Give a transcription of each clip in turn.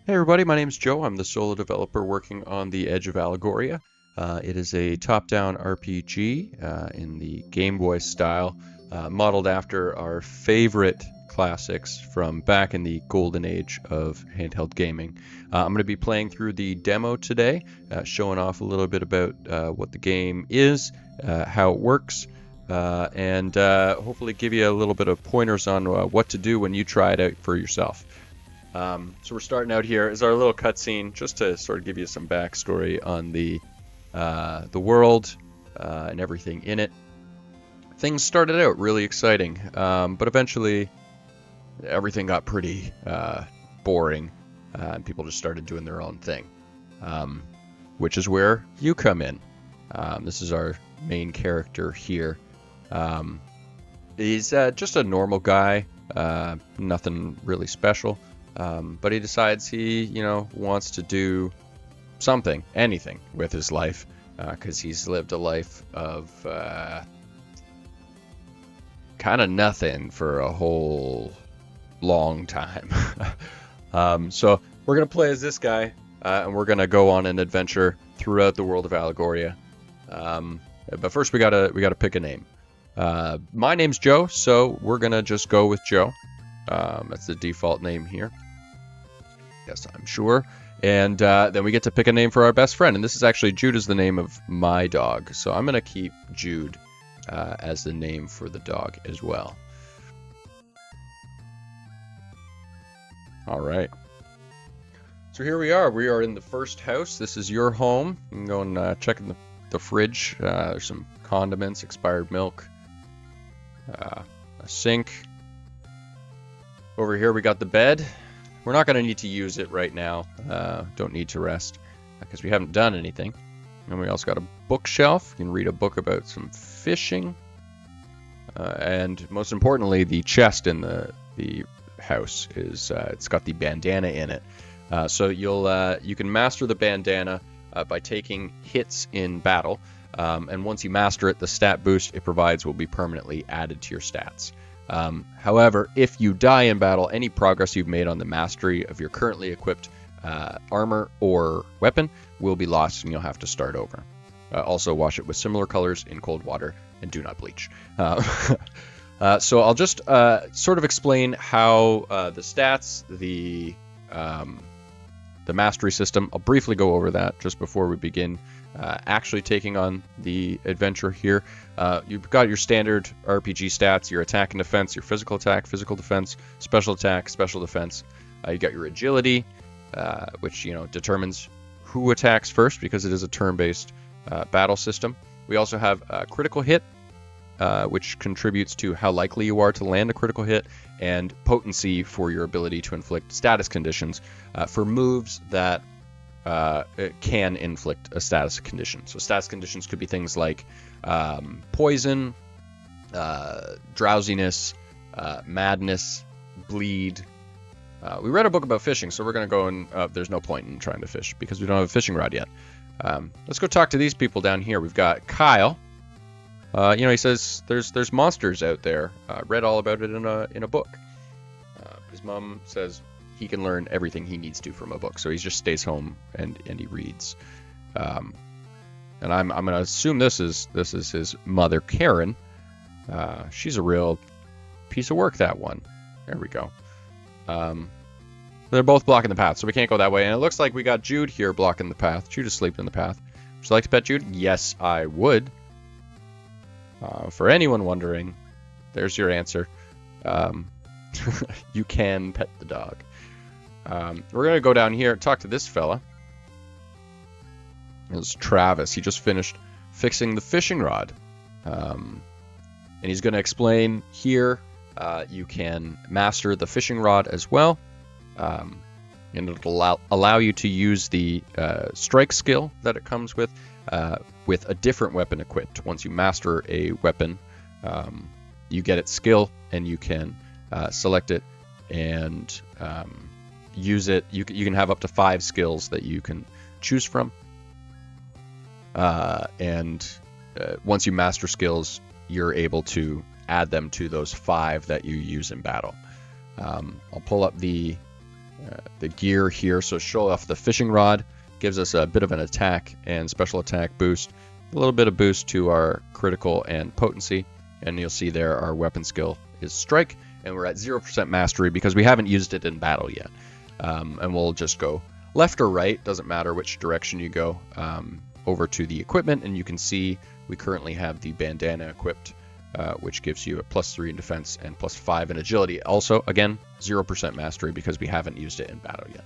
Hey everybody, my name is Joe. I'm the solo developer working on the Edge of Allegoria. It is a top-down RPG in the Gameboy style, modeled after our favorite classics from back in the golden age of handheld gaming. I'm going to be playing through the demo today, showing off a little bit about what the game is, how it works, and hopefully give you a little bit of pointers on what to do when you try it out for yourself. So we're starting out here as our little cutscene, just to sort of give you some backstory on the world and everything in it. Things started out really exciting, but eventually everything got pretty boring, and people just started doing their own thing, which is where you come in. This is our main character here. He's just a normal guy, nothing really special. But he decides he, wants to do something, anything with his life, because he's lived a life of kind of nothing for a whole long time. So we're gonna play as this guy, and we're gonna go on an adventure throughout the world of Allegoria. But first, we gotta pick a name. My name's Joe, so we're gonna just go with Joe. That's the default name here. Yes, I'm sure. And then we get to pick a name for our best friend. And this is actually, Jude is the name of my dog. So I'm going to keep Jude as the name for the dog as well. All right. So here we are. We are in the first house. This is your home. You can go and check in the fridge. There's some condiments, expired milk, a sink. Over here we got the bed. We're not going to need to use it right now. Don't need to rest because we haven't done anything. And we also got a bookshelf. You can read a book about some fishing. And most importantly, the chest in the house is it's got the bandana in it. So you can master the bandana by taking hits in battle. And once you master it, the stat boost it provides will be permanently added to your stats. However, if you die in battle, any progress you've made on the mastery of your currently equipped armor or weapon will be lost and you'll have to start over. Also, wash it with similar colors in cold water and do not bleach. So I'll just sort of explain how the stats, the mastery system, I'll briefly go over that just before we begin actually taking on the adventure here. You've got your standard RPG stats, your attack and defense, your physical attack, physical defense, special attack, special defense. You got your agility, which determines who attacks first because it is a turn-based battle system. We also have a critical hit, which contributes to how likely you are to land a critical hit, and potency for your ability to inflict status conditions for moves that can inflict a status condition. So status conditions could be things like poison, drowsiness, madness, bleed. We read a book about fishing, so we're going to go and there's no point in trying to fish because we don't have a fishing rod yet. Let's go talk to these people down here. We've got Kyle. He says there's monsters out there. Read all about it in a book. His mom says he can learn everything he needs to from a book, so he just stays home and he reads. And I'm gonna assume this is his mother, Karen. She's a real piece of work, that one. There we go. They're both blocking the path, so we can't go that way. And it looks like we got Jude here blocking the path. Jude is sleeping in the path. Would you like to pet Jude? Yes, I would. For anyone wondering, there's your answer. You can pet the dog. We're going to go down here and talk to this fella. It's Travis. He just finished fixing the fishing rod. And he's going to explain here you can master the fishing rod as well. And it'll allow you to use the strike skill that it comes with a different weapon equipped. Once you master a weapon, you get its skill and you can select it and use it. You can have up to 5 skills that you can choose from. And once you master skills, you're able to add them to those 5 that you use in battle. I'll pull up the the gear here. So show off the fishing rod, gives us a bit of an attack and special attack boost, a little bit of boost to our critical and potency, and you'll see there our weapon skill is strike, and we're at 0% mastery because we haven't used it in battle yet. And we'll just go left or right, doesn't matter which direction you go, over to the equipment, and you can see we currently have the bandana equipped, which gives you a +3 in defense and +5 in agility. Also, again, 0% mastery because we haven't used it in battle yet.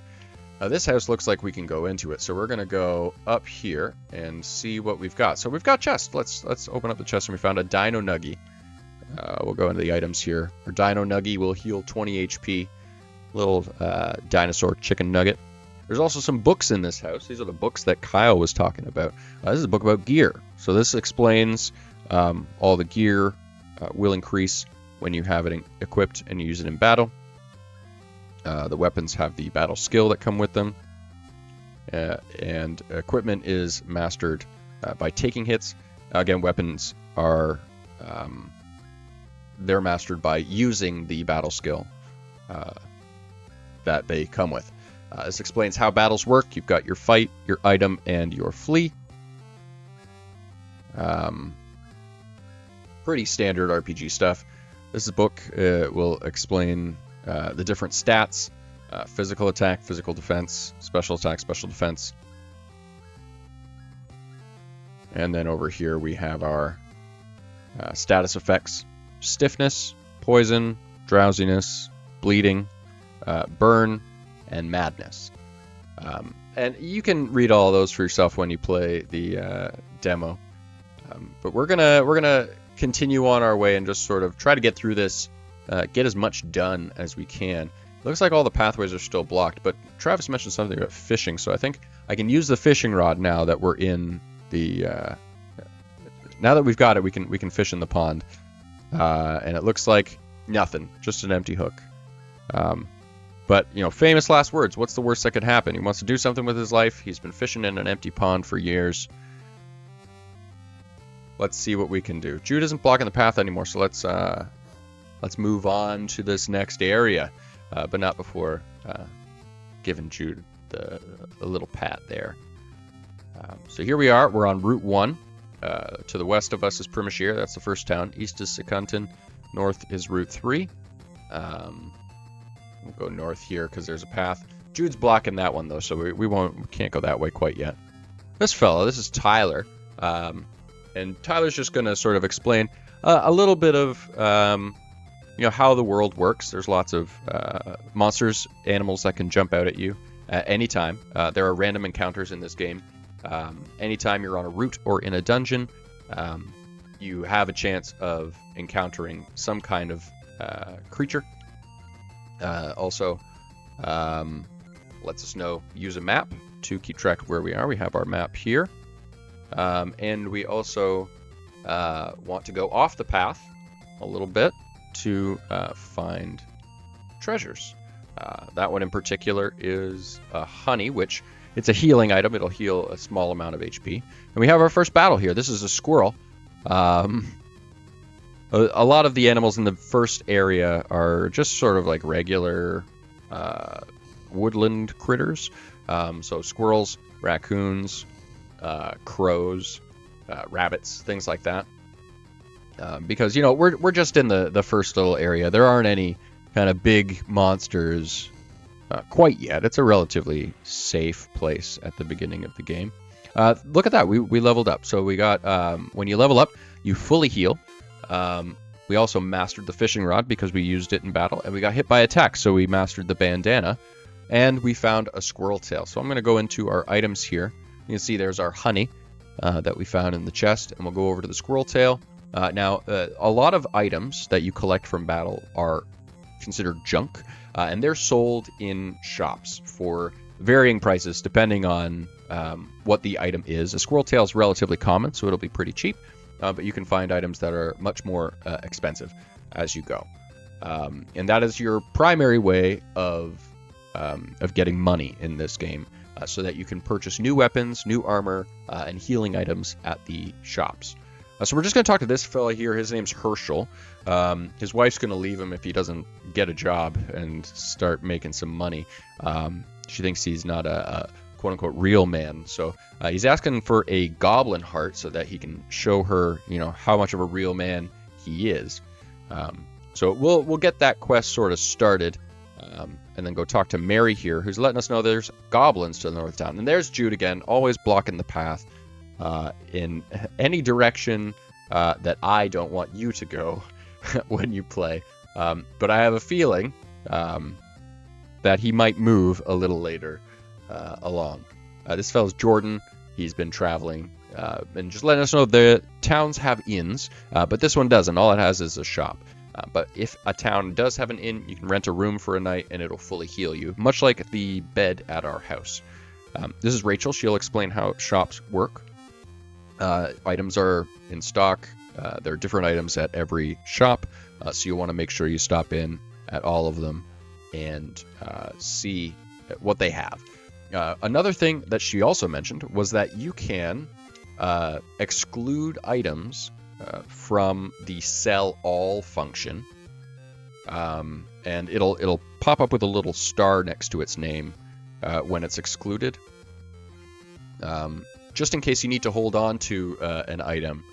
This house looks like we can go into it, so we're going to go up here and see what we've got. So we've got chests. Let's open up the chest, and we found a Dino Nuggie. We'll go into the items here. Our Dino Nuggie will heal 20 HP. Little dinosaur chicken nugget. There's also some books in this house. These are the books that Kyle was talking about. This is a book about gear. So this explains all the gear will increase when you have it equipped and you use it in battle. The weapons have the battle skill that come with them. And equipment is mastered by taking hits. Again, weapons are they're mastered by using the battle skill that they come with. This explains how battles work. You've got your fight, your item, and your flee. Pretty standard RPG stuff. This book will explain the different stats, physical attack, physical defense, special attack, special defense. And then over here we have our status effects: stiffness, poison, drowsiness, bleeding, burn, and madness. And you can read all those for yourself when you play the demo. But we're gonna continue on our way and just sort of try to get through this, get as much done as we can. It looks like all the pathways are still blocked, but Travis mentioned something about fishing, so I think I can use the fishing rod now that we're in the. Now that we've got it, we can fish in the pond, and it looks like nothing, just an empty hook. But, you know, famous last words. What's the worst that could happen? He wants to do something with his life. He's been fishing in an empty pond for years. Let's see what we can do. Jude isn't blocking the path anymore, so let's move on to this next area, but not before giving Jude a little pat there. So here we are. We're on Route 1. To the west of us is Primashir. That's the first town. East is Secunton. North is Route 3. We'll go north here because there's a path. Jude's blocking that one though, so we can't go that way quite yet. This fella, this is Tyler, and Tyler's just gonna sort of explain a little bit of how the world works. There's lots of monsters, animals that can jump out at you at any time. There are random encounters in this game. Anytime you're on a route or in a dungeon, you have a chance of encountering some kind of creature. Also, lets us know, use a map to keep track of where we are. We have our map here. And we also want to go off the path a little bit to find treasures. That one in particular is honey, which it's a healing item. It'll heal a small amount of HP. And we have our first battle here. This is a squirrel. A lot of the animals in the first area are just sort of like regular woodland critters. So squirrels, raccoons, crows, rabbits, things like that. Because, we're just in the first little area. There aren't any kind of big monsters quite yet. It's a relatively safe place at the beginning of the game. Look at that. We leveled up. So we got, when you level up, you fully heal. We also mastered the fishing rod because we used it in battle, and we got hit by attack, so we mastered the bandana, and we found a squirrel tail. So I'm going to go into our items here. You can see there's our honey that we found in the chest, and we'll go over to the squirrel tail. Now, a lot of items that you collect from battle are considered junk, and they're sold in shops for varying prices depending on what the item is. A squirrel tail is relatively common, so it'll be pretty cheap. But you can find items that are much more expensive as you go. And that is your primary way of getting money in this game, so that you can purchase new weapons, new armor, and healing items at the shops. So we're just going to talk to this fella here. His name's Herschel. His wife's going to leave him if he doesn't get a job and start making some money. She thinks he's not a quote-unquote real man. So he's asking for a goblin heart so that he can show her, how much of a real man he is. So we'll get that quest sort of started. And then go talk to Mary here, who's letting us know there's goblins to the north town. And there's Jude again, always blocking the path in any direction that I don't want you to go when you play. But I have a feeling that he might move a little later along. This fellow's Jordan. He's been traveling and just letting us know the towns have inns, but this one doesn't. All it has is a shop. But if a town does have an inn, you can rent a room for a night and it'll fully heal you, much like the bed at our house. This is Rachel. She'll explain how shops work. Items are in stock. There are different items at every shop, so you want to make sure you stop in at all of them and see what they have. Another thing that she also mentioned was that you can exclude items from the sell all function, and it'll pop up with a little star next to its name when it's excluded, just in case you need to hold on to an item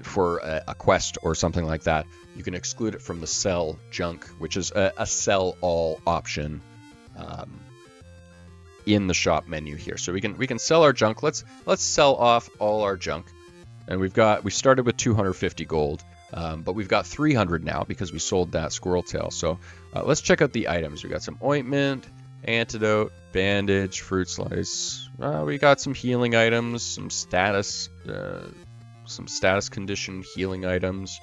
for a quest or something like that. You can exclude it from the sell junk, which is a sell all option in the shop menu here. So we can sell our junk. Let's sell off all our junk. And we started with 250 gold, but we've got 300 now because we sold that squirrel tail. So let's check out the items. We got some ointment, antidote, bandage, fruit slice. We got some healing items, some status condition healing items.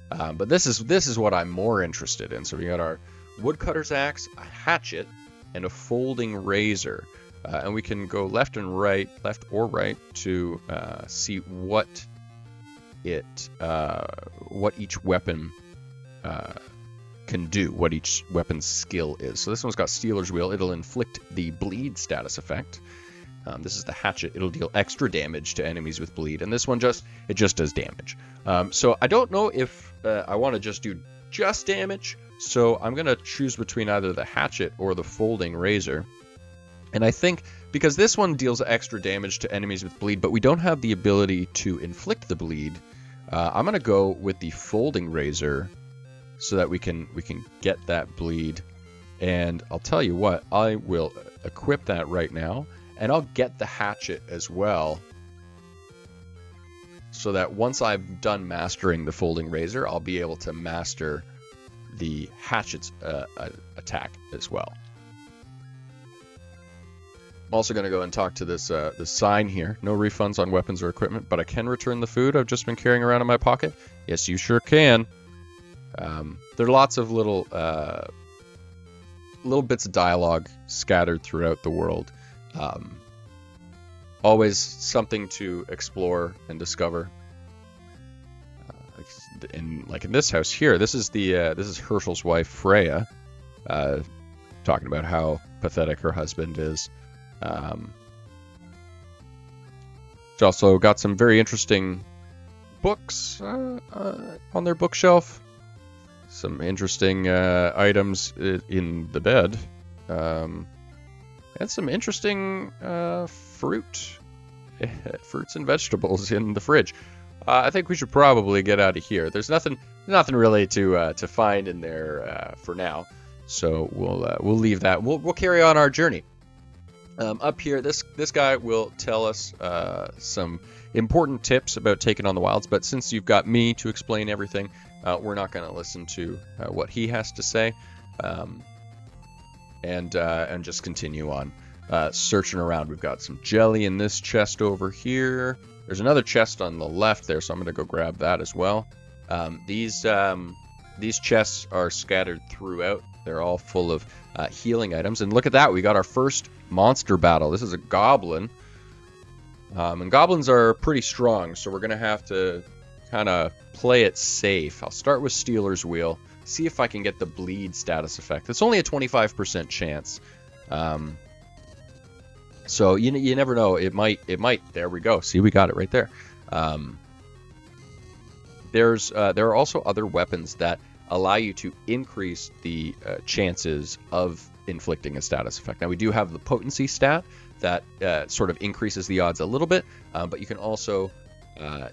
But this is what I'm more interested in. So we got our woodcutter's axe, a hatchet, and a folding razor. And we can go left or right to see what each weapon can do, what each weapon's skill is. So this one's got Stealer's Wheel. It'll inflict the bleed status effect. This is the hatchet. It'll deal extra damage to enemies with bleed, and this one just does damage. So I don't know if I want to just do just damage. So I'm gonna choose between either the hatchet or the folding razor. And I think because this one deals extra damage to enemies with bleed, but we don't have the ability to inflict the bleed, I'm going to go with the folding razor so that we can get that bleed. And I'll tell you what, I will equip that right now, and I'll get the hatchet as well, so that once I've done mastering the folding razor, I'll be able to master the hatchet's attack as well. I'm also going to go and talk to this sign here. No refunds on weapons or equipment, but I can return the food I've just been carrying around in my pocket. Yes, you sure can. There are lots of little bits of dialogue scattered throughout the world. Always something to explore and discover. In this house here, this is Herschel's wife Freya, talking about how pathetic her husband is. It's also got some very interesting books on their bookshelf. Some interesting items in the bed. And some interesting fruits and vegetables in the fridge. I think we should probably get out of here. There's nothing really to find in there for now. So we'll leave that. We'll carry on our journey. Up here, this guy will tell us some important tips about taking on the wilds, but since you've got me to explain everything, we're not going to listen to what he has to say, and just continue on searching around. We've got some jelly in this chest over here. There's another chest on the left there, so I'm going to go grab that as well. These chests are scattered throughout. They're all full of healing items. And look at that, we got our first monster battle. This is a goblin. And goblins are pretty strong, so we're going to have to kind of play it safe. I'll start with Stealer's Wheel, see if I can get the bleed status effect. It's only a 25% chance. So you never know. It might. There we go. See, we got it right there. there are also other weapons that allow you to increase the chances of inflicting a status effect. Now we do have the potency stat that sort of increases the odds a little bit, but you can also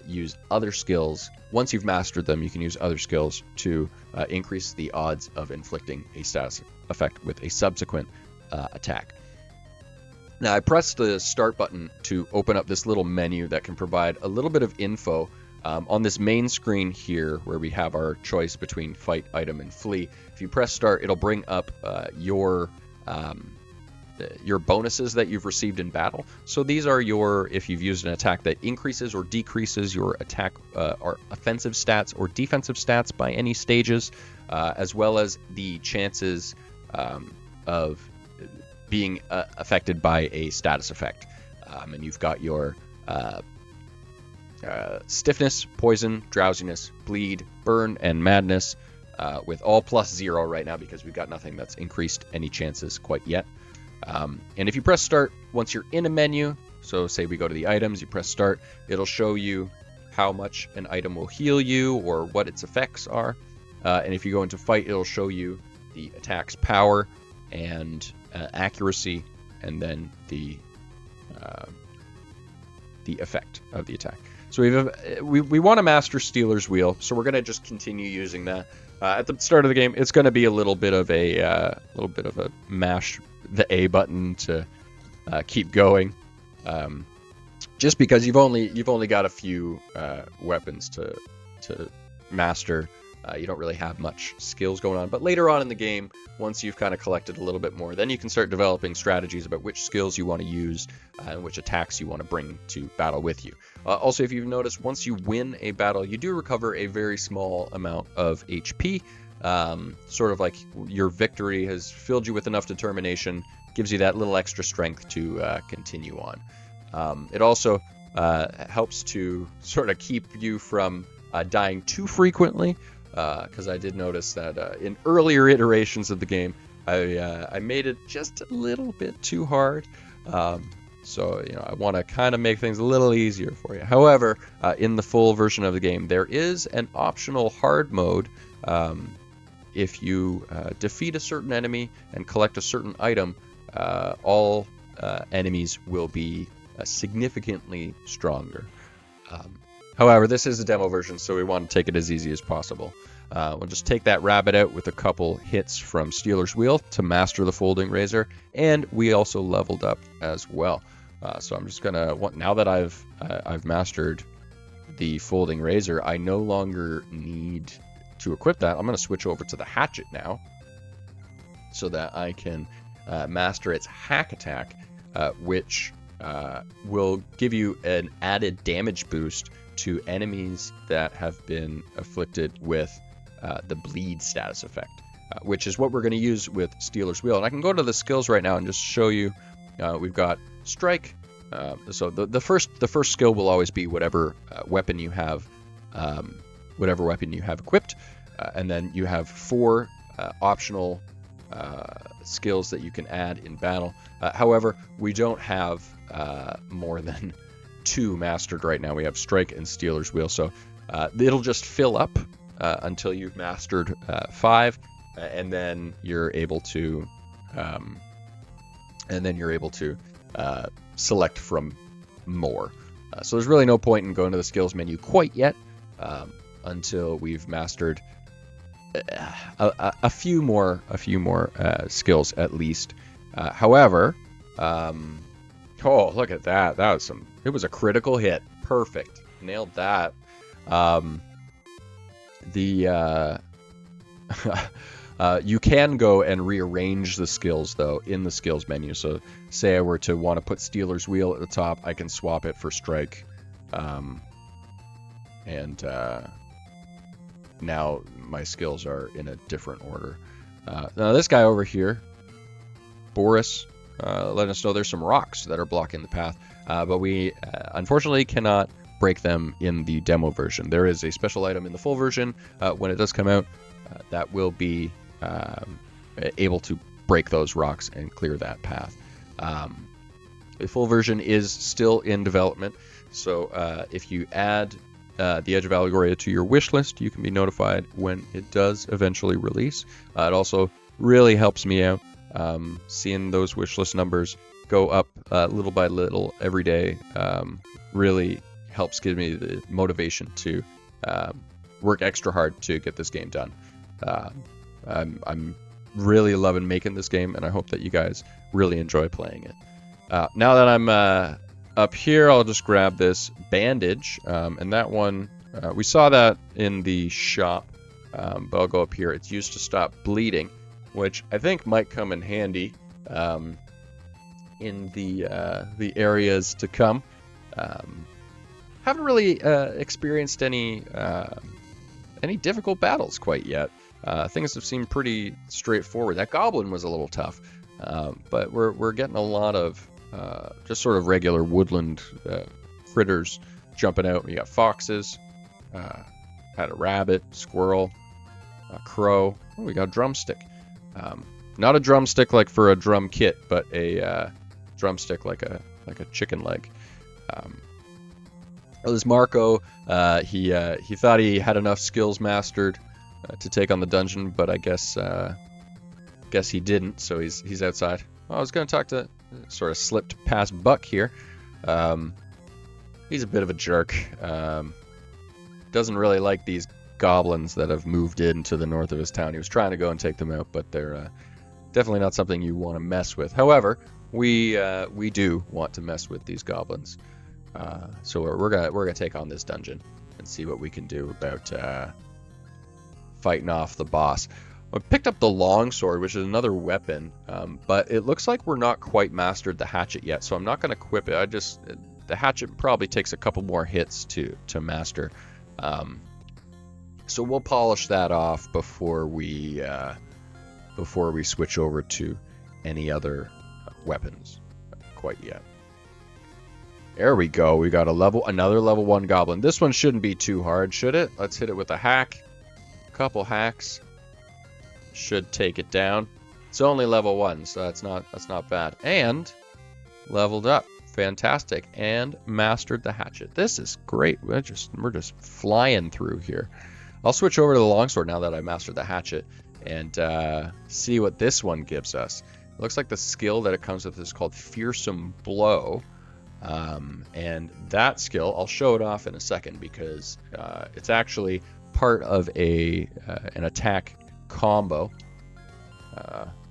use other skills. Once you've mastered them, you can use other skills to increase the odds of inflicting a status effect with a subsequent attack. Now I pressed the start button to open up this little menu that can provide a little bit of info. On this main screen here, where we have our choice between fight, item, and flee, if you press start, it'll bring up your bonuses that you've received in battle. So these are if you've used an attack that increases or decreases your attack or offensive stats or defensive stats by any stages, as well as the chances of being affected by a status effect. And you've got your stiffness, poison, drowsiness, bleed, burn, and madness, with all +0 right now because we've got nothing that's increased any chances quite yet. And if you press start, once you're in a menu, so say we go to the items, you press start, it'll show you how much an item will heal you or what its effects are. And if you go into fight, it'll show you the attack's power and accuracy, and then the effect of the attack. So we want to master Stealer's Wheel, so we're going to just continue using that. At the start of the game, it's going to be a little bit of a mash the A button to keep going, just because you've only got a few weapons to master. You don't really have much skills going on, but later on in the game, once you've kind of collected a little bit more, then you can start developing strategies about which skills you want to use and which attacks you want to bring to battle with you. Also, if you've noticed, once you win a battle, you do recover a very small amount of HP, sort of like your victory has filled you with enough determination, gives you that little extra strength to continue on. It also helps to sort of keep you from dying too frequently, because I did notice that in earlier iterations of the game, I made it just a little bit too hard. So I want to kind of make things a little easier for you. However, in the full version of the game, there is an optional hard mode. If you defeat a certain enemy and collect a certain item, all enemies will be significantly stronger. However, this is a demo version, so we want to take it as easy as possible. We'll just take that rabbit out with a couple hits from Stealer's Wheel to master the folding razor, and we also leveled up as well. So I'm just gonna, now that I've mastered the folding razor, I no longer need to equip that. I'm gonna switch over to the hatchet now, so that I can master its hack attack, which will give you an added damage boost to enemies that have been afflicted with the bleed status effect, which is what we're going to use with Stealer's Wheel. And I can go to the skills right now and just show you. We've got strike. So the first skill will always be whatever weapon you have equipped, and then you have 4 optional skills that you can add in battle. However, we don't have more than 2 mastered right now. We have strike and Stealer's Wheel, so it'll just fill up until you've mastered 5, and then you're able to select from more. So there's really no point in going to the skills menu quite yet until we've mastered a few more skills at least. However, oh, look at that! It was a critical hit. Perfect. Nailed that. You can go and rearrange the skills though in the skills menu. So say I were to want to put Stealer's Wheel at the top, I can swap it for strike, and now my skills are in a different order. Now this guy over here, Boris, let us know there's some rocks that are blocking the path, but we unfortunately cannot break them in the demo version. There is a special item in the full version when it does come out that will be able to break those rocks and clear that path. The full version is still in development, so if you add the Edge of Allegoria to your wish list. You can be notified when it does eventually release. It also really helps me out, seeing those wish list numbers go up little by little every day. Really helps give me the motivation to work extra hard to get this game done. I'm really loving making this game, and I hope that you guys really enjoy playing it. Now that I'm up here, I'll just grab this bandage, and that one, we saw that in the shop, but I'll go up here. It's used to stop bleeding, which I think might come in handy in the areas to come. Haven't really experienced any difficult battles quite yet. Things have seemed pretty straightforward. That goblin was a little tough, but we're getting a lot of just sort of regular woodland critters jumping out. We got foxes, had a rabbit, squirrel, a crow. Oh, we got a drumstick. Not a drumstick like for a drum kit, but a drumstick like a chicken leg. There's Marco. He thought he had enough skills mastered to take on the dungeon, but I guess he didn't. So he's outside. Oh, I was gonna talk to, sort of slipped past Buck here. He's a bit of a jerk. Doesn't really like these goblins that have moved into the north of his town. He was trying to go and take them out, but they're definitely not something you want to mess with. However, we do want to mess with these goblins. So we're gonna take on this dungeon and see what we can do about fighting off the boss. I picked up the longsword, which is another weapon, but it looks like we're not quite mastered the hatchet yet, so I'm not going to equip it. The hatchet probably takes a couple more hits to master, so we'll polish that off before we switch over to any other weapons quite yet. There we go. We got another level 1 goblin. This one shouldn't be too hard, should it? Let's hit it with a hack. A couple hacks should take it down. It's only level 1, so that's not bad. And leveled up. Fantastic. And mastered the hatchet. This is great. We're just flying through here. I'll switch over to the longsword now that I mastered the hatchet and see what this one gives us. It looks like the skill that it comes with is called Fearsome Blow. And that skill, I'll show it off in a second because it's actually part of an attack combo.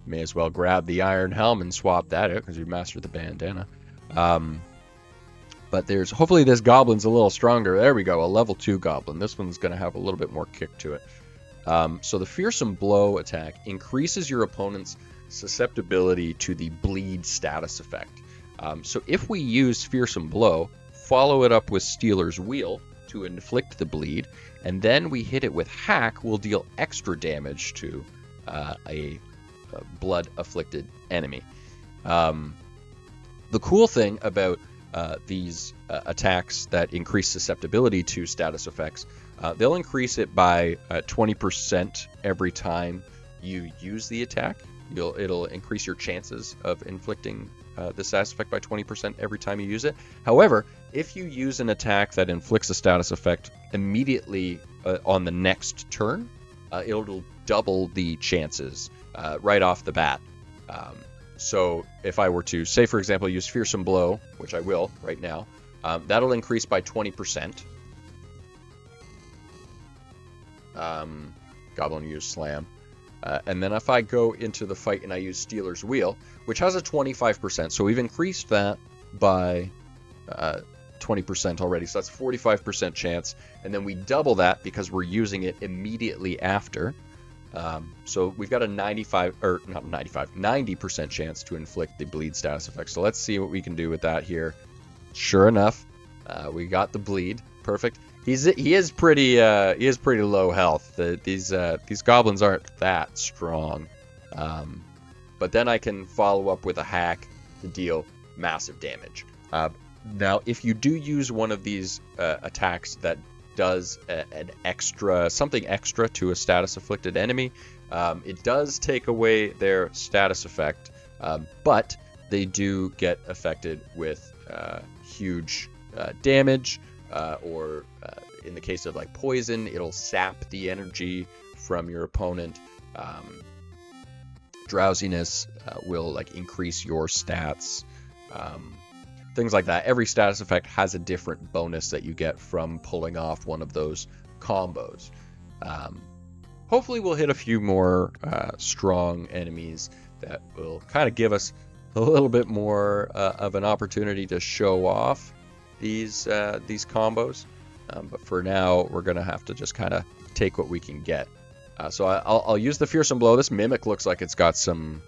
May as well grab the iron helm and swap that out because we mastered the bandana. But hopefully this goblin's a little stronger. There we go, a level 2 goblin. This one's going to have a little bit more kick to it. So the Fearsome Blow attack increases your opponent's susceptibility to the bleed status effect. So if we use Fearsome Blow, follow it up with Stealer's Wheel to inflict the bleed, and then we hit it with Hack, we'll deal extra damage to a blood-afflicted enemy. The cool thing about these attacks that increase susceptibility to status effects, they'll increase it by 20% every time you use the attack. It'll increase your chances of inflicting the status effect by 20% every time you use it. However, if you use an attack that inflicts a status effect immediately on the next turn, it'll double the chances right off the bat. So if I were to, say for example, use Fearsome Blow, which I will right now, that'll increase by 20%. Goblin use Slam. And then if I go into the fight and I use Stealer's Wheel, which has a 25%, so we've increased that by 20% already, so that's 45% chance, and then we double that because we're using it immediately after. So we've got a 90% chance to inflict the bleed status effect. So let's see what we can do with that here. Sure enough, we got the bleed. Perfect. He is pretty low health. These goblins aren't that strong. But then I can follow up with a hack to deal massive damage. Now, if you do use one of these attacks that does something extra to a status afflicted enemy, it does take away their status effect, but they do get affected with huge damage, or in the case of like poison, it'll sap the energy from your opponent. Drowsiness will like increase your stats. Things like that. Every status effect has a different bonus that you get from pulling off one of those combos. Hopefully we'll hit a few more strong enemies that will kind of give us a little bit more of an opportunity to show off these combos. But for now, we're going to have to just kind of take what we can get. So I'll use the Fearsome Blow. This Mimic looks like it's got some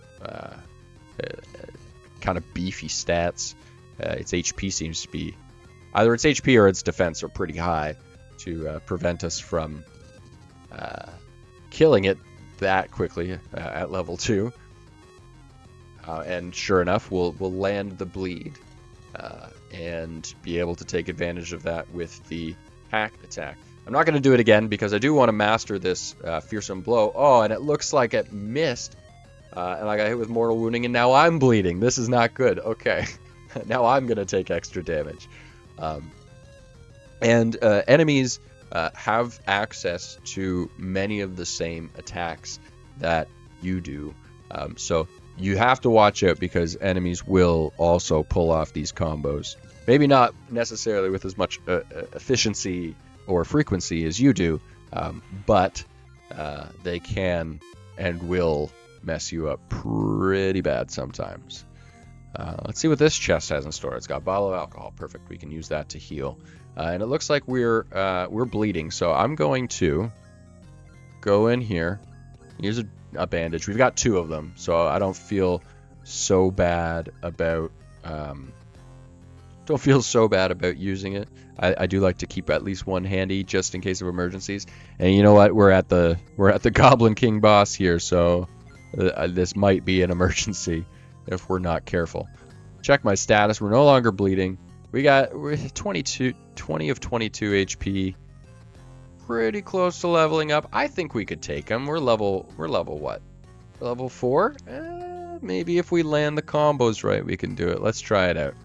kind of beefy stats. Its HP seems to be... either its HP or its defense are pretty high to prevent us from killing it that quickly at level 2. And sure enough, we'll land the bleed and be able to take advantage of that with the hack attack. I'm not going to do it again because I do want to master this Fearsome Blow. Oh, and it looks like it missed. And I got hit with Mortal Wounding, and now I'm bleeding. This is not good. Okay. Now I'm going to take extra damage. Enemies have access to many of the same attacks that you do. So you have to watch out because enemies will also pull off these combos. Maybe not necessarily with as much efficiency or frequency as you do, but they can and will mess you up pretty bad sometimes. Let's see what this chest has in store. It's got a bottle of alcohol. Perfect. We can use that to heal. And it looks like we're bleeding, so I'm going to go in here, use a bandage. We've got 2 of them, so I don't feel so bad about using it. I do like to keep at least one handy just in case of emergencies. And you know what? We're at the Goblin King boss here, so this might be an emergency if we're not careful. Check my status. We're no longer bleeding. We're 20 of 22 HP. Pretty close to leveling up. I think we could take him. We're level what? Level 4? Maybe if we land the combos right, we can do it. Let's try it out.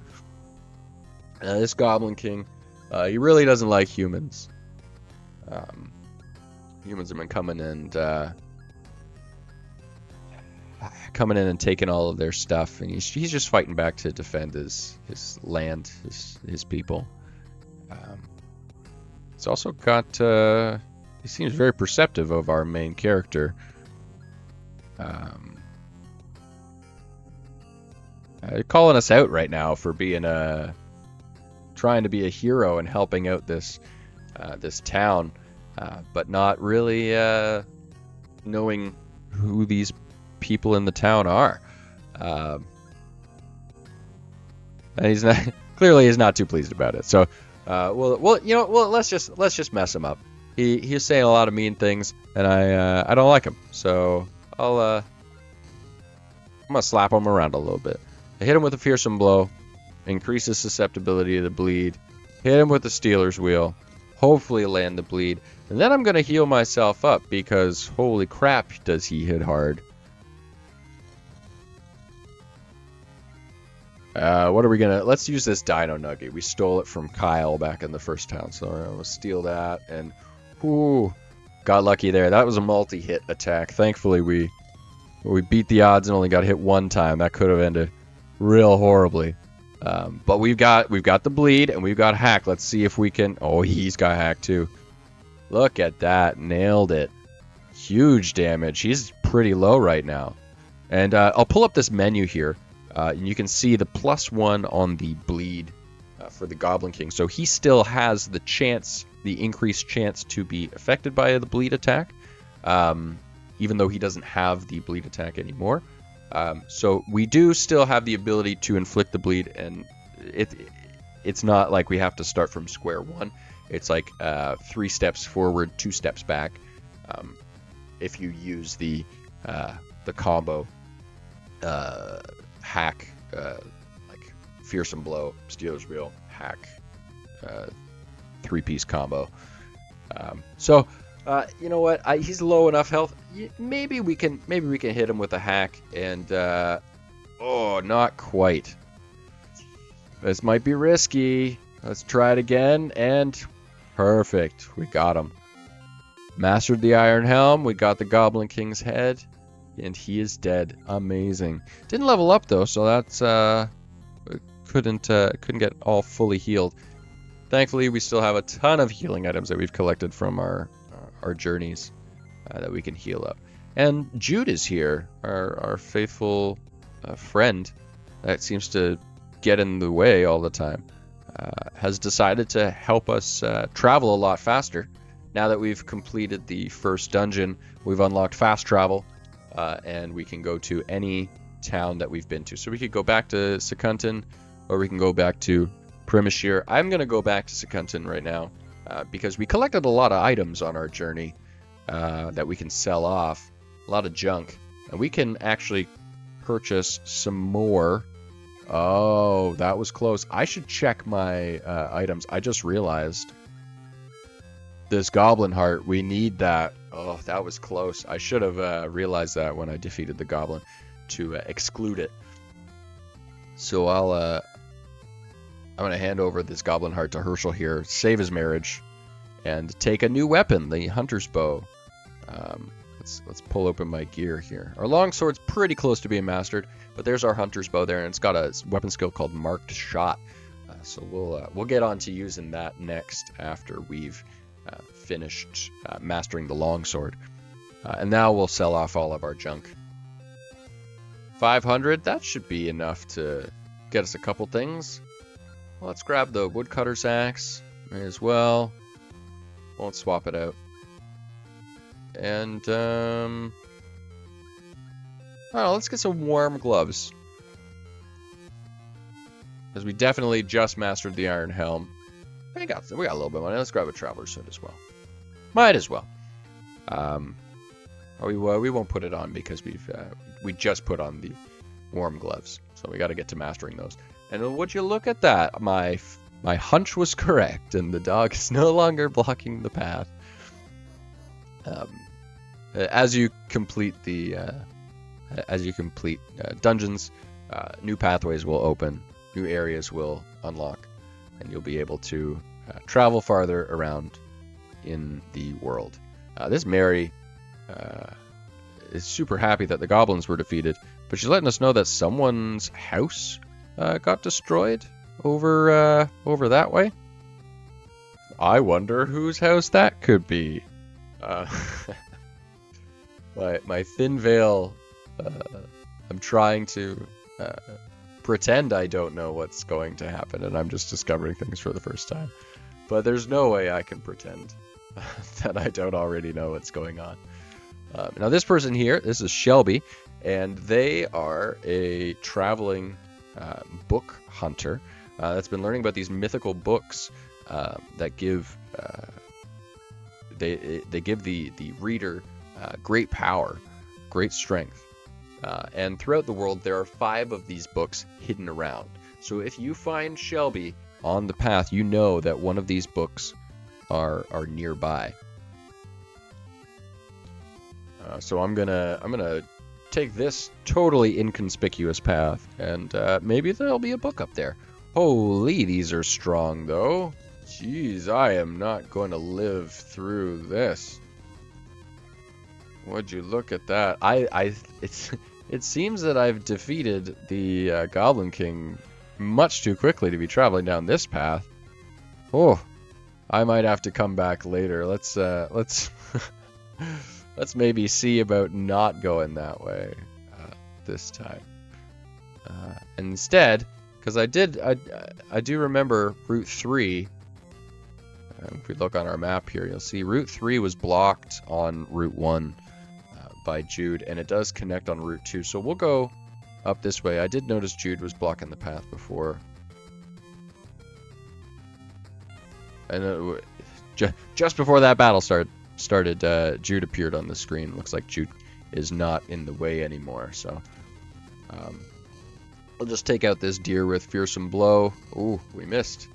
This Goblin King, he really doesn't like humans. Humans have been coming in and taking all of their stuff, and he's just fighting back to defend his land, his people. He's also got he seems very perceptive of our main character. Calling us out right now for being trying to be a hero and helping out this town, but not really knowing who these people in the town are. And he's not clearly he's not too pleased about it. So let's just mess him up. He's saying a lot of mean things, and I don't like him. So I'm gonna slap him around a little bit. I hit him with a Fearsome Blow, increase his susceptibility to the bleed. Hit him with the Stealer's Wheel, hopefully land the bleed, and then I'm gonna heal myself up because holy crap, does he hit hard. What are we gonna... Let's use this Dino Nugget. We stole it from Kyle back in the first town, so we're gonna steal that, and... Ooh, got lucky there. That was a multi-hit attack. Thankfully, we beat the odds and only got hit one time. That could have ended real horribly. But we've got the bleed, and we've got hack. Let's see if we can... Oh, he's got hack, too. Look at that. Nailed it. Huge damage. He's pretty low right now. And I'll pull up this menu here. And you can see the +1 on the bleed for the Goblin King. So he still has the chance, the increased chance to be affected by the bleed attack, even though he doesn't have the bleed attack anymore. So we do still have the ability to inflict the bleed, and it's not like we have to start from square one. It's like 3 steps forward, 2 steps back. If you use the combo. Hack, like Fearsome Blow, Stealer's Wheel, hack, 3-piece combo. So you know what? He's low enough health. Maybe we can hit him with a hack. And oh, not quite. This might be risky. Let's try it again. And Perfect. We got him. Mastered the Iron Helm. We got the Goblin King's head. And he is dead. Amazing. Didn't level up though, so that's couldn't get all fully healed. Thankfully, we still have a ton of healing items that we've collected from our journeys that we can heal up. And Jude is here, our faithful friend that seems to get in the way all the time. Has decided to help us travel a lot faster. Now that we've completed the first dungeon, we've unlocked fast travel, and we can go to any town that we've been to. So we could go back to Secunton, or we can go back to Primashir. I'm going to go back to Secunton right now, because we collected a lot of items on our journey that we can sell off. A lot of junk. And we can actually purchase some more. Oh, that was close. I should check my items. I just realized. This Goblin Heart, we need that. Oh, that was close. I should have realized that when I defeated the Goblin to exclude it. So I'm going to hand over this Goblin Heart to Herschel here, save his marriage, and take a new weapon, the Hunter's Bow. Let's pull open my gear here. Our longsword's pretty close to being mastered, but there's our Hunter's Bow there, and it's got a weapon skill called Marked Shot. So we'll get on to using that next after we've finished mastering the longsword. And now we'll sell off all of our junk. 500, that should be enough to get us a couple things. Well, let's grab the woodcutter's axe. May as well. Won't swap it out. And, oh, let's get some warm gloves. Because we definitely just mastered the Iron Helm. We got a little bit of money. Let's grab a Traveler's Suit as well. Might as well. We won't put it on because we just put on the warm gloves. So we got to get to mastering those. And would you look at that? My hunch was correct, and the dog is no longer blocking the path. As you complete dungeons, new pathways will open, new areas will unlock, and you'll be able to travel farther around in the world. This Mary is super happy that the goblins were defeated, but she's letting us know that someone's house got destroyed over that way. I wonder whose house that could be. My thin veil, I'm trying to pretend I don't know what's going to happen, and I'm just discovering things for the first time. But there's no way I can pretend that I don't already know what's going on. Now this person here, this is Shelby, and they are a traveling book hunter that's been learning about these mythical books that give they give the reader great power, great strength. And throughout the world, there are 5 of these books hidden around. So if you find Shelby on the path, you know that one of these books are nearby. So I'm gonna take this totally inconspicuous path, and maybe there'll be a book up there. Holy, these are strong though. Jeez, I am not going to live through this. Would you look at that? It seems that I've defeated the Goblin King much too quickly to be traveling down this path. Oh, I might have to come back later. Let's let's maybe see about not going that way this time. Instead, because I do remember Route 3. If we look on our map here, you'll see Route 3 was blocked on Route 1 by Jude, and it does connect on Route 2. So we'll go up this way. I did notice Jude was blocking the path before. And just before that battle started, Jude appeared on the screen. Looks like Jude is not in the way anymore. So we'll just take out this deer with Fearsome Blow. Ooh, we missed.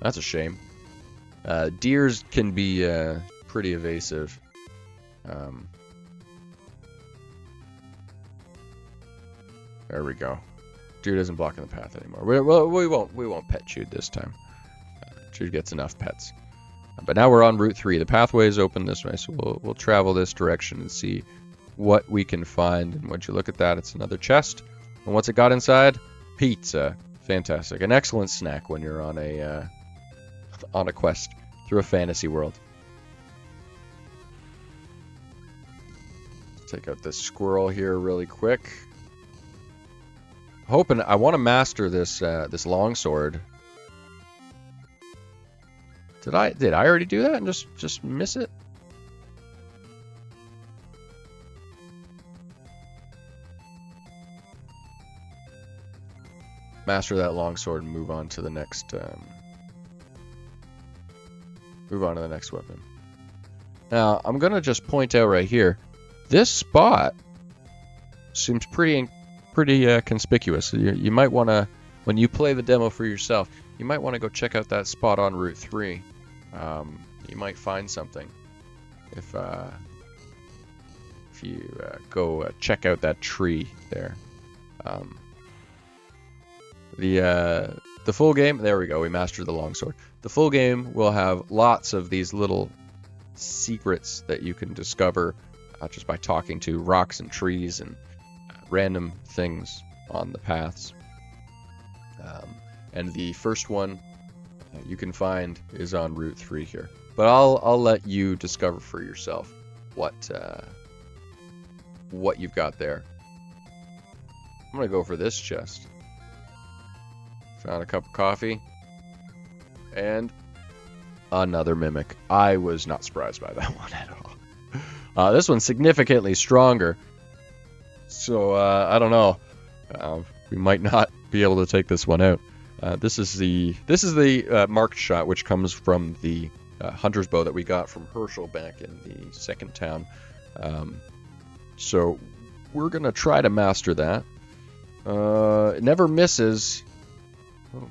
That's a shame. Deers can be pretty evasive. There we go. Jude isn't blocking the path anymore. We won't pet Jude this time. Jude gets enough pets. But now we're on Route 3. The pathway is open this way, so we'll travel this direction and see what we can find. And once you look at that, it's another chest. And what's it got inside? Pizza. Fantastic. An excellent snack when you're on a quest through a fantasy world. Let's take out this squirrel here really quick. Hoping I want to master this this longsword. Did I already do that and just miss it? Master that longsword and move on to the next weapon. Now, I'm gonna just point out right here, this spot seems pretty conspicuous. You might want to, when you play the demo for yourself, you might want to go check out that spot on Route 3. You might find something if you go check out that tree there. The full game, there we go, we mastered the longsword. The full game will have lots of these little secrets that you can discover just by talking to rocks and trees and random things on the paths. And the first one you can find is on Route 3 here. But I'll let you discover for yourself what you've got there. I'm gonna go for this chest. Found a cup of coffee. And another mimic. I was not surprised by that one at all. This one's significantly stronger. So, I don't know. We might not be able to take this one out. This is the marked shot, which comes from the hunter's bow that we got from Herschel back in the second town. So, we're going to try to master that. It never misses,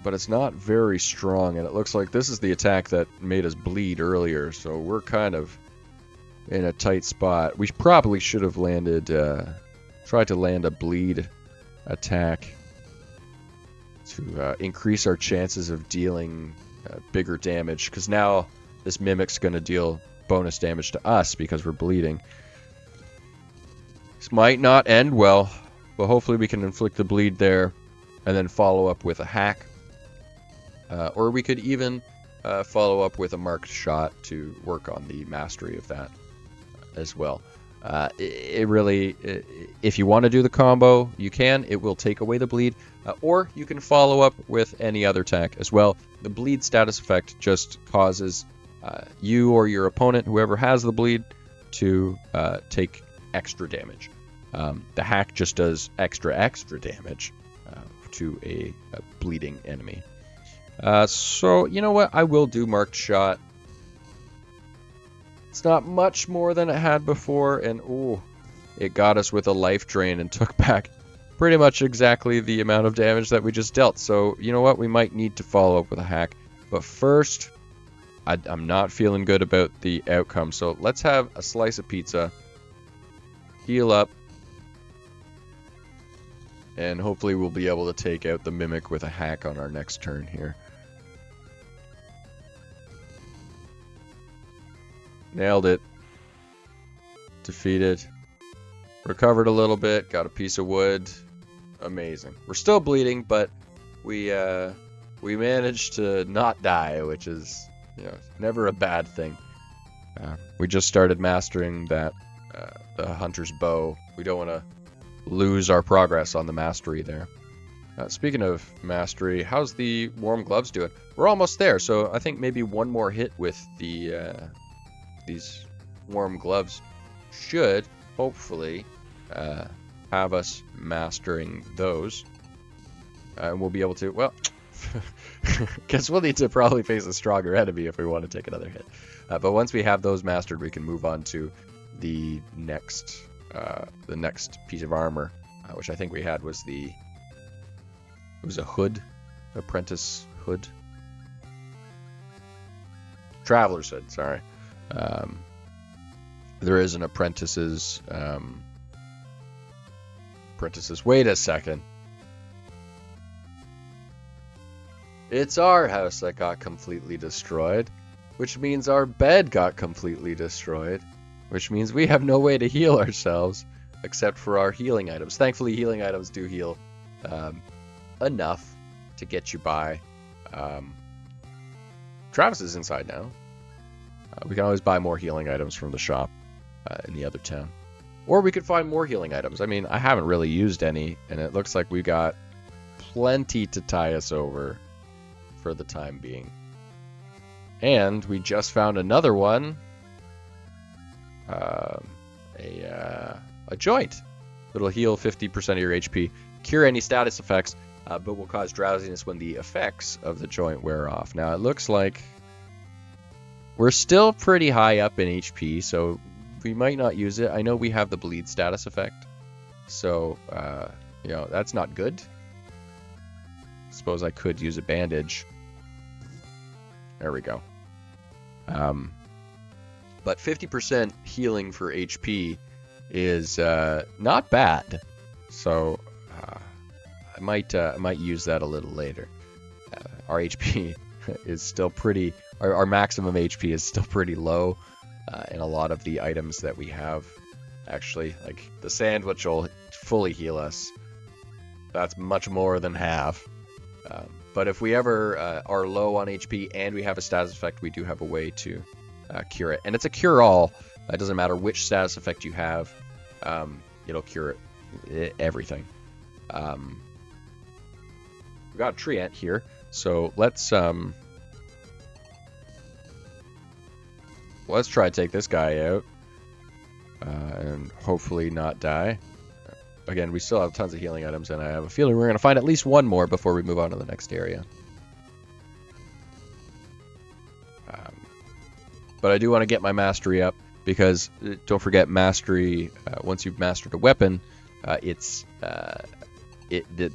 but it's not very strong, and it looks like this is the attack that made us bleed earlier, so we're kind of in a tight spot. We probably should have landed, tried to land a bleed attack to increase our chances of dealing bigger damage, because now this mimic's going to deal bonus damage to us because we're bleeding. This might not end well, but hopefully we can inflict the bleed there and then follow up with a hack. Or we could even follow up with a marked shot to work on the mastery of that as well. It really, if you want to do the combo, you can. It will take away the bleed. Or you can follow up with any other attack as well. The bleed status effect just causes you or your opponent, whoever has the bleed, to take extra damage. The hack just does extra damage to a bleeding enemy. So, you know what? I will do marked shot. It's not much more than it had before, and ooh, it got us with a life drain and took back pretty much exactly the amount of damage that we just dealt. So, you know what? We might need to follow up with a hack. But first, I'm not feeling good about the outcome. So let's have a slice of pizza, heal up, and hopefully we'll be able to take out the mimic with a hack on our next turn here. Nailed it. Defeated. Recovered a little bit. Got a piece of wood. Amazing. We're still bleeding, but we managed to not die, which is, you know, never a bad thing. We just started mastering that the hunter's bow. We don't want to lose our progress on the mastery there. Speaking of mastery, how's the warm gloves doing? We're almost there, so I think maybe one more hit with the these warm gloves should hopefully have us mastering those, and we'll be able to, well, guess we'll need to probably face a stronger enemy if we want to take another hit. But once we have those mastered, we can move on to the next piece of armor, which I think we had was it was a hood, apprentice hood, traveler's hood, sorry. There is an apprentice's, wait a second. It's our house that got completely destroyed. which means our bed got completely destroyed, which means we have no way to heal ourselves except for our healing items. Thankfully, healing items do heal enough to get you by. Travis is inside now. We can always buy more healing items from the shop in the other town. Or we could find more healing items. I mean, I haven't really used any, and it looks like we got plenty to tie us over for the time being. And we just found another one. A joint. It'll heal 50% of your HP, cure any status effects, but will cause drowsiness when the effects of the joint wear off. Now, it looks like we're still pretty high up in HP, so we might not use it. I know we have the bleed status effect, so, you know, that's not good. Suppose I could use a bandage. There we go. But 50% healing for HP is not bad, so I might use that a little later. Our HP is still pretty. Our maximum HP is still pretty low, and a lot of the items that we have, actually, like the sandwich will fully heal us. That's much more than half. But if we ever are low on HP and we have a status effect, we do have a way to cure it. And it's a cure-all. It doesn't matter which status effect you have. It'll cure everything. We got a tree ant here, so let's try to take this guy out and hopefully not die. Again, we still have tons of healing items, and I have a feeling we're going to find at least one more before we move on to the next area. But I do want to get my mastery up, because don't forget mastery, once you've mastered a weapon, the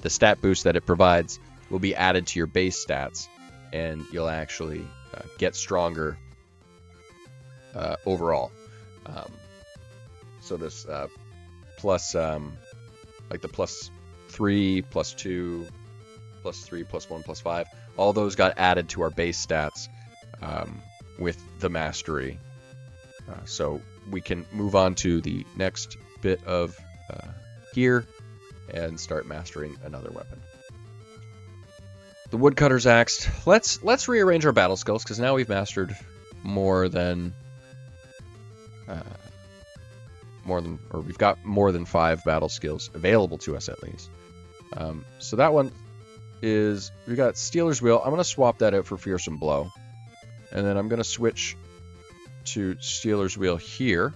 stat boost that it provides will be added to your base stats, and you'll actually get stronger overall. So this plus, like the +3, +2, +3, +1, +5, all those got added to our base stats with the mastery. So we can move on to the next bit of gear and start mastering another weapon. The woodcutter's axe. Let's rearrange our battle skills, because now we've mastered more than we've got more than 5 battle skills available to us, at least. So that one is, we got Stealer's Wheel. I'm going to swap that out for Fearsome Blow. And then I'm going to switch to Stealer's Wheel here,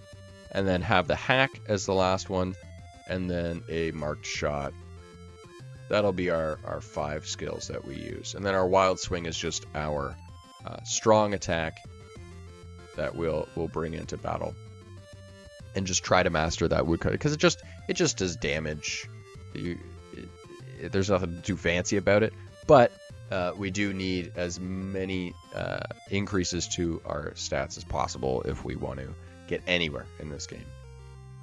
and then have the Hack as the last one, and then a Marked Shot. That'll be our 5 skills that we use. And then our Wild Swing is just our strong attack that we'll bring into battle. And just try to master that woodcutter, because it just does damage. There's nothing too fancy about it, but we do need as many increases to our stats as possible if we want to get anywhere in this game.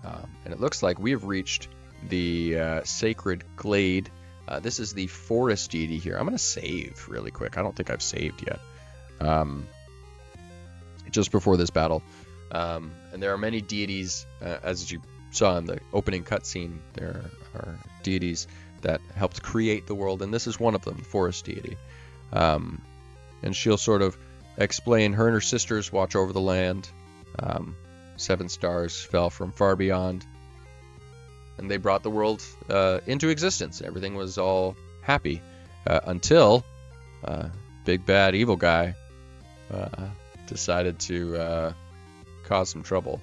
And it looks like we have reached the Sacred Glade. This is the forest deity here. I'm going to save really quick. I don't think I've saved yet. Just before this battle. And there are many deities, as you saw in the opening cutscene, there are deities that helped create the world, and this is one of them, the forest deity. And she'll sort of explain, her and her sisters watch over the land. 7 stars fell from far beyond, and they brought the world into existence. Everything was all happy until big bad evil guy decided to cause some trouble.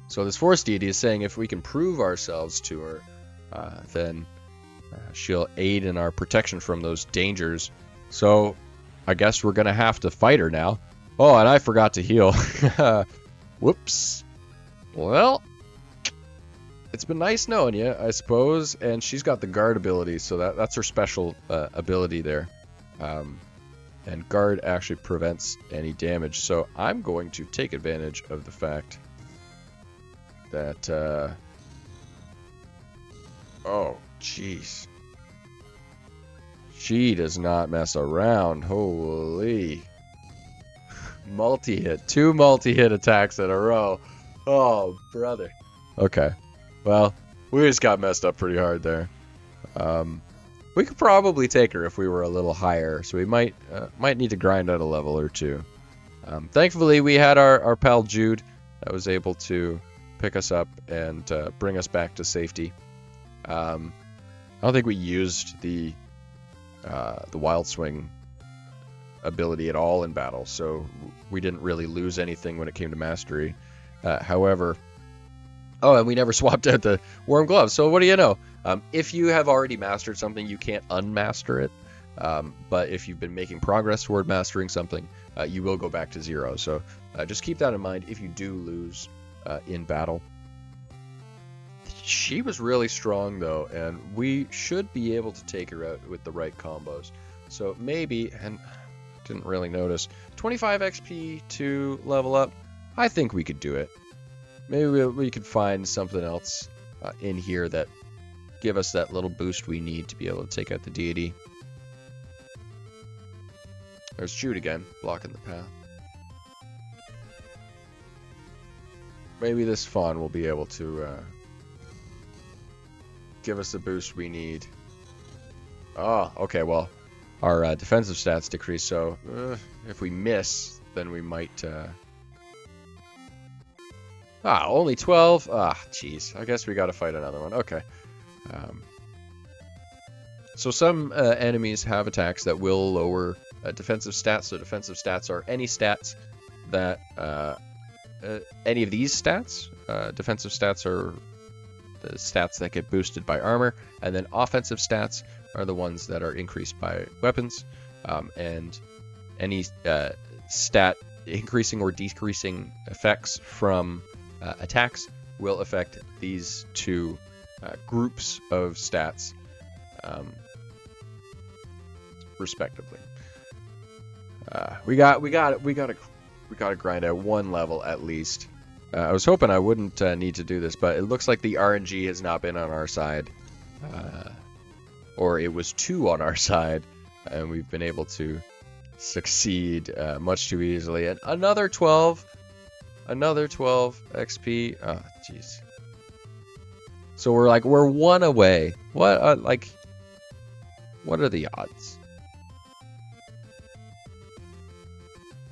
So this forest deity is saying if we can prove ourselves to her, then she'll aid in our protection from those dangers. So I guess we're gonna have to fight her now. Oh, and I forgot to heal. Whoops. Well, it's been nice knowing you, I suppose. And she's got the guard ability, so that's her special ability there. And guard actually prevents any damage. So I'm going to take advantage of the fact that... oh, jeez. She does not mess around. Holy. Multi-hit. 2 multi-hit attacks in a row. Oh, brother. Okay. Well, we just got messed up pretty hard there. We could probably take her if we were a little higher, so we might need to grind out a level or two. Thankfully, we had our pal Jude that was able to pick us up and bring us back to safety. I don't think we used the Wild Swing ability at all in battle, so we didn't really lose anything when it came to mastery. However, and we never swapped out the Worm Glove, so what do you know? If you have already mastered something, you can't unmaster it, but if you've been making progress toward mastering something, you will go back to 0, so just keep that in mind if you do lose in battle. She was really strong though, and we should be able to take her out with the right combos. So maybe, and didn't really notice, 25 XP to level up. I think we could do it. Maybe we could find something else in here that give us that little boost we need to be able to take out the deity. There's Jude again, blocking the path. Maybe this fawn will be able to give us the boost we need. Oh, okay, well, our defensive stats decrease, so if we miss, then we might... only 12? Jeez. I guess we gotta fight another one. Okay. So some enemies have attacks that will lower defensive stats. So defensive stats are any stats that... any of these stats. Defensive stats are the stats that get boosted by armor, and then offensive stats are the ones that are increased by weapons, and any stat increasing or decreasing effects from attacks will affect these two groups of stats respectively. We gotta grind out one level at least. I was hoping I wouldn't need to do this, but it looks like the RNG has not been on our side. Or it was 2 on our side, and we've been able to succeed much too easily. And another 12 XP. Oh, jeez. So we're 1 away. What are the odds?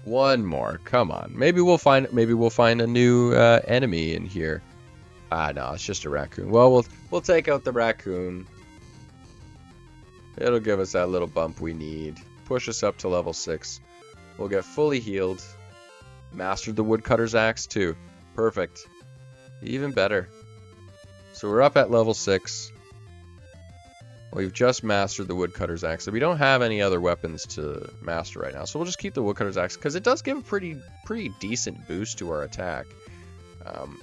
1 more. Come on. Maybe we'll find a new enemy in here. No, it's just a raccoon. Well, we'll take out the raccoon. It'll give us that little bump we need. Push us up to level 6. We'll get fully healed. Mastered the woodcutter's axe too. Perfect. Even better. So we're up at level 6. We've just mastered the woodcutter's axe. So we don't have any other weapons to master right now. So we'll just keep the woodcutter's axe because it does give a pretty decent boost to our attack.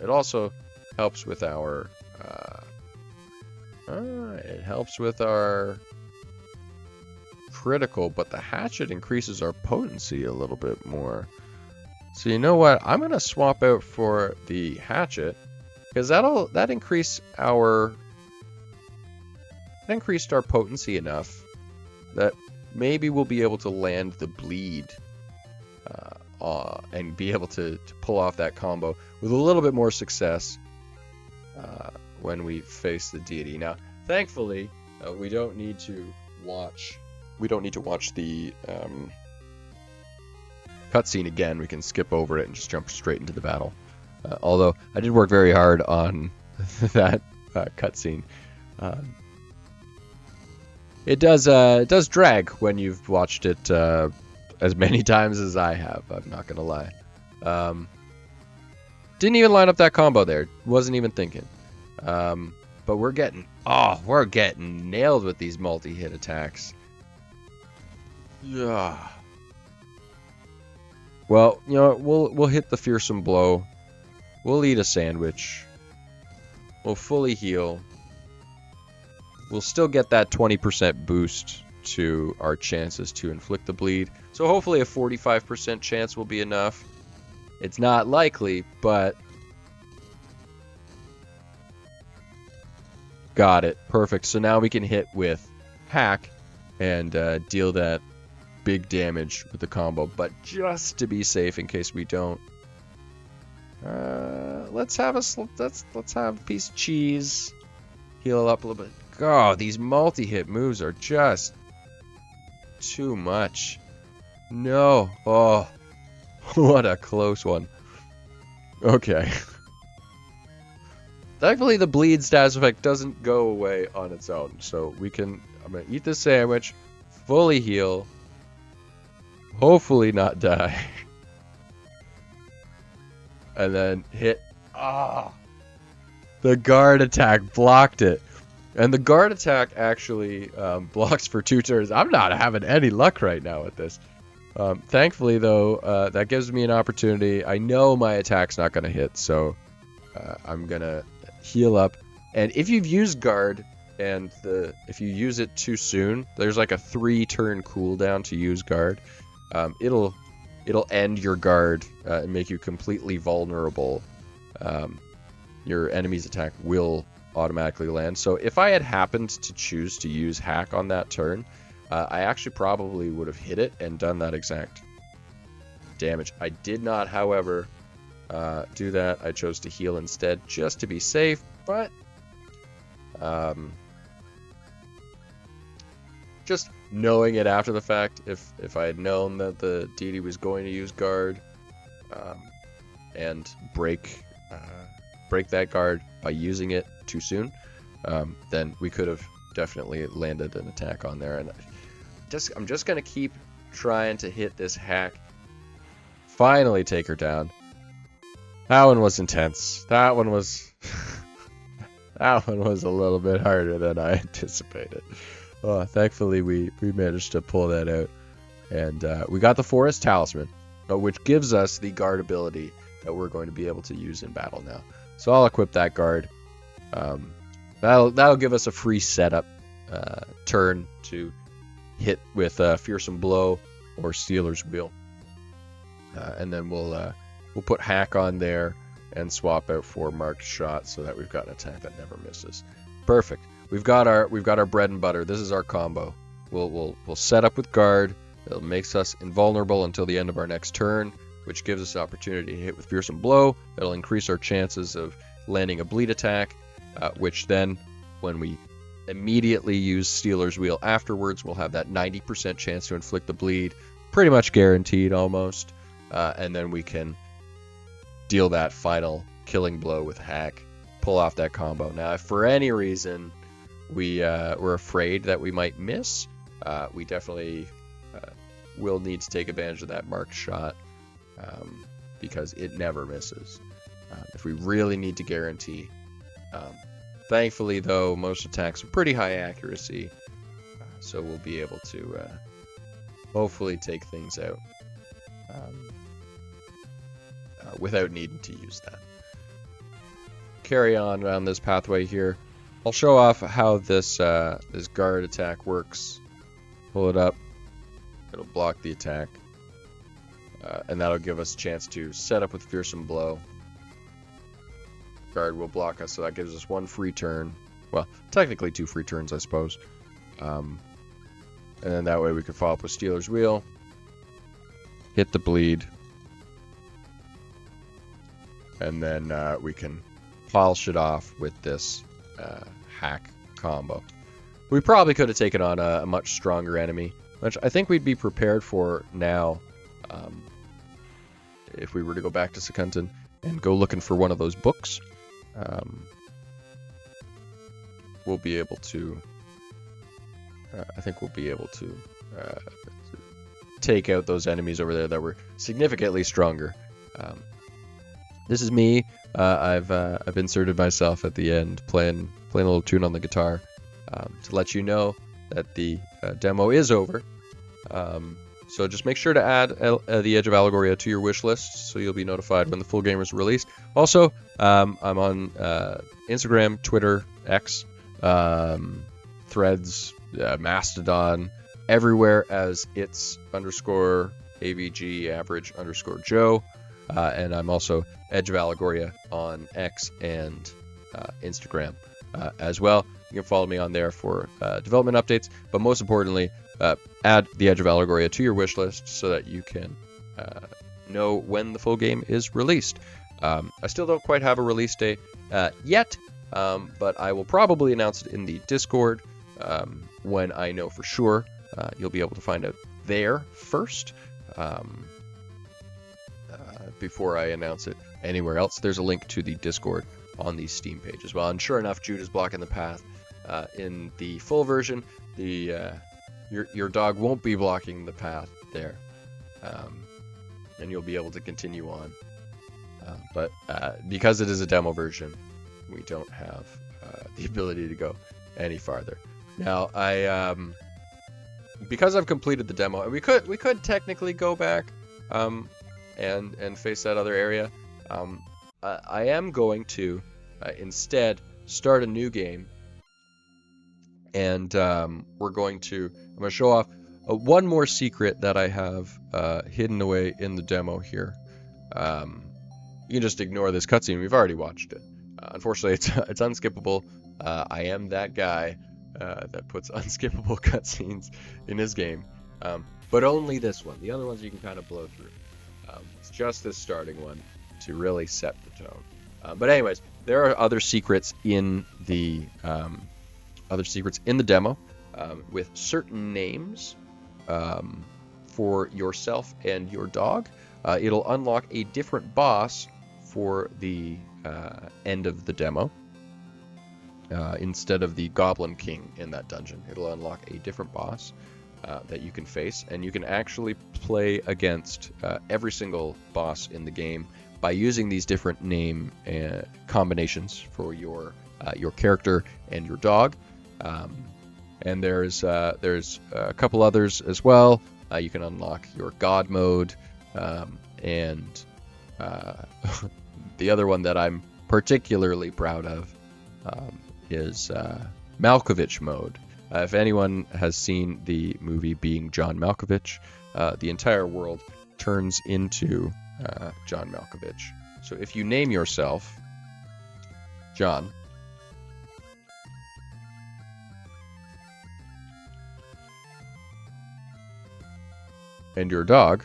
It also helps with our critical, but the hatchet increases our potency a little bit more. So you know what? I'm gonna swap out for the hatchet because that increased our potency enough that maybe we'll be able to land the bleed and be able to pull off that combo with a little bit more success when we face the deity. Now, thankfully, we don't need to watch the cutscene again. We can skip over it and just jump straight into the battle. Although I did work very hard on that cutscene. It does drag when you've watched it as many times as I have. I'm not gonna lie. Didn't even line up that combo there. Wasn't even thinking. But we're getting nailed with these multi-hit attacks. Yeah. Well, you know, we'll hit the fearsome blow. We'll eat a sandwich. We'll fully heal. We'll still get that 20% boost to our chances to inflict the bleed. So hopefully a 45% chance will be enough. It's not likely, but... Got it. Perfect. So now we can hit with Hack and deal that big damage with the combo, but just to be safe in case we don't, let's have a piece of cheese, heal up a little bit. God, these multi-hit moves are just too much. No. Oh, what a close one. Okay. Thankfully, the bleed status effect doesn't go away on its own. So we can, I'm going to eat this sandwich, fully heal, hopefully not die. And then hit, the guard attack blocked it. And the guard attack actually blocks for 2 turns. I'm not having any luck right now with this. Thankfully, though, that gives me an opportunity. I know my attack's not going to hit, so I'm going to heal up. And if you've used guard, and if you use it too soon, there's like a 3-turn cooldown to use guard. It'll end your guard and make you completely vulnerable. Your enemy's attack will automatically land. So if I had happened to choose to use hack on that turn, I actually probably would have hit it and done that exact damage. I did not, however, do that. I chose to heal instead just to be safe, but just knowing it after the fact, if I had known that the deity was going to use guard and break that guard by using it too soon, then we could have definitely landed an attack on there. And I'm just gonna keep trying to hit this hack. Finally take her down. That one was intense. That one was that one was a little bit harder than I anticipated. Thankfully we managed to pull that out, and we got the Forest Talisman, which gives us the guard ability that we're going to be able to use in battle now. So I'll equip that guard. That'll give us a free setup turn to hit with Fearsome Blow or Stealer's Wheel, and then we'll put hack on there and swap out 4 marked shots so that we've got an attack that never misses. Perfect. We've got our bread and butter. This is our combo. We'll set up with guard. It makes us invulnerable until the end of our next turn, which gives us the opportunity to hit with Fearsome Blow. That'll increase our chances of landing a bleed attack, which then, when we immediately use Stealer's Wheel afterwards, we'll have that 90% chance to inflict the bleed, pretty much guaranteed almost, and then we can deal that final killing blow with hack, pull off that combo. Now, if for any reason we're afraid that we might miss, we definitely will need to take advantage of that marked shot, because it never misses. If we really need to guarantee. Thankfully, though, most attacks are pretty high accuracy, so we'll be able to hopefully take things out without needing to use that. Carry on around this pathway here. I'll show off how this guard attack works. Pull it up. It'll block the attack, and that'll give us a chance to set up with Fearsome Blow. Guard will block us, so that gives us 1 free turn. Well, technically 2 free turns, I suppose. And then that way we can follow up with Stealer's Wheel, hit the bleed, and then we can polish it off with this hack combo. We probably could have taken on a much stronger enemy, which I think we'd be prepared for now, if we were to go back to Secunton and go looking for one of those books. We'll be able to, I think we'll be able to take out those enemies over there that were significantly stronger. This is me. I've inserted myself at the end, playing a little tune on the guitar, to let you know that the demo is over. So just make sure to add the Edge of Allegoria to your wish list, so you'll be notified when the full game is released. Also, I'm on Instagram, Twitter, X, Threads, Mastodon, everywhere as its_AVG_Joe. And I'm also Edge of Allegoria on X and Instagram as well. You can follow me on there for development updates, but most importantly, add the Edge of Allegoria to your wish list so that you can know when the full game is released. I still don't quite have a release date yet, but I will probably announce it in the Discord when I know for sure. You'll be able to find out there first before I announce it anywhere else. There's a link to the Discord on the Steam page as well. And sure enough, Jude is blocking the path. In the full version, your dog won't be blocking the path there, and you'll be able to continue on. But because it is a demo version, we don't have the ability to go any farther. Now, because I've completed the demo, we could technically go back and face that other area. I am going to instead start a new game, and I'm going to show off one more secret that I have hidden away in the demo here. You can just ignore this cutscene. We've already watched it. Unfortunately, it's unskippable. I am that guy that puts unskippable cutscenes in his game, but only this one. The other ones you can kind of blow through. It's just this starting one to really set the tone. But anyways, there are other secrets in the demo with certain names for yourself and your dog. It'll unlock a different boss for the end of the demo. Instead of the Goblin King in that dungeon, it'll unlock a different boss that you can face, and you can actually play against every single boss in the game by using these different name combinations for your character and your dog. And there's a couple others as well. You can unlock your God mode, and the other one that I'm particularly proud of is Malkovich mode. If anyone has seen the movie Being John Malkovich, the entire world turns into John Malkovich. So if you name yourself John, and your dog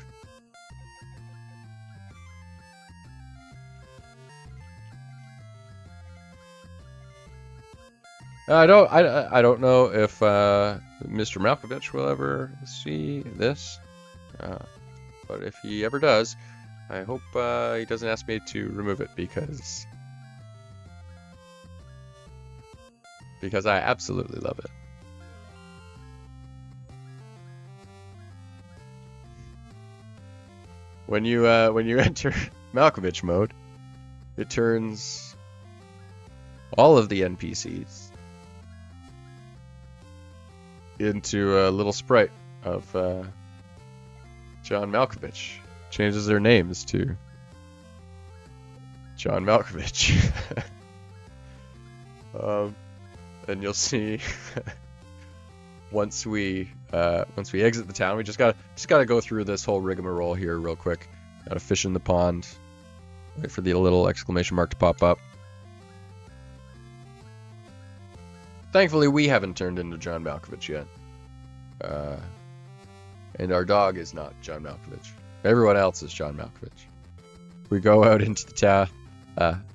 I don't know if Mr. Malkovich will ever see this, but if he ever does, I hope he doesn't ask me to remove it because I absolutely love it. When you enter Malkovich mode, it turns all of the NPCs into a little sprite of John Malkovich. Changes their names to John Malkovich. And you'll see once we exit the town, we just gotta go through this whole rigmarole here real quick. Gotta fish in the pond. Wait for the little exclamation mark to pop up. Thankfully, we haven't turned into John Malkovich yet. And our dog is not John Malkovich. Everyone else is John Malkovich. We go out into the town,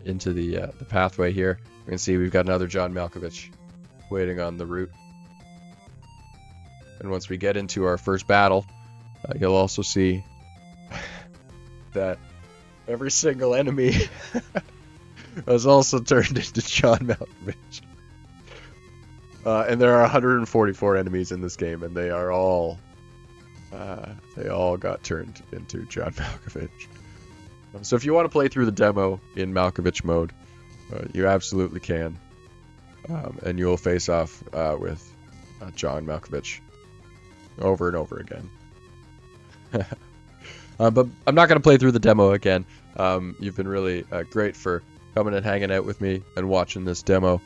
into the pathway here. We can see we've got another John Malkovich waiting on the route. And once we get into our first battle, you'll also see that every single enemy has also turned into John Malkovich. And there are 144 enemies in this game, and they all got turned into John Malkovich. So if you want to play through the demo in Malkovich mode, you absolutely can. And you will face off with John Malkovich over and over again. But I'm not going to play through the demo again. You've been really great for coming and hanging out with me and watching this demo.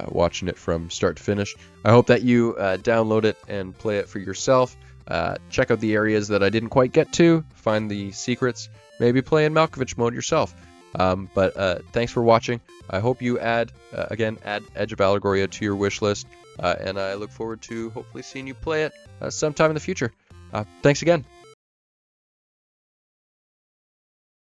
Watching it from start to finish. I hope that you download it and play it for yourself. Check out the areas that I didn't quite get to. Find the secrets. Maybe play in Malkovich mode yourself. But thanks for watching. I hope you add Edge of Allegoria to your wish list, and I look forward to hopefully seeing you play it sometime in the future. Thanks again.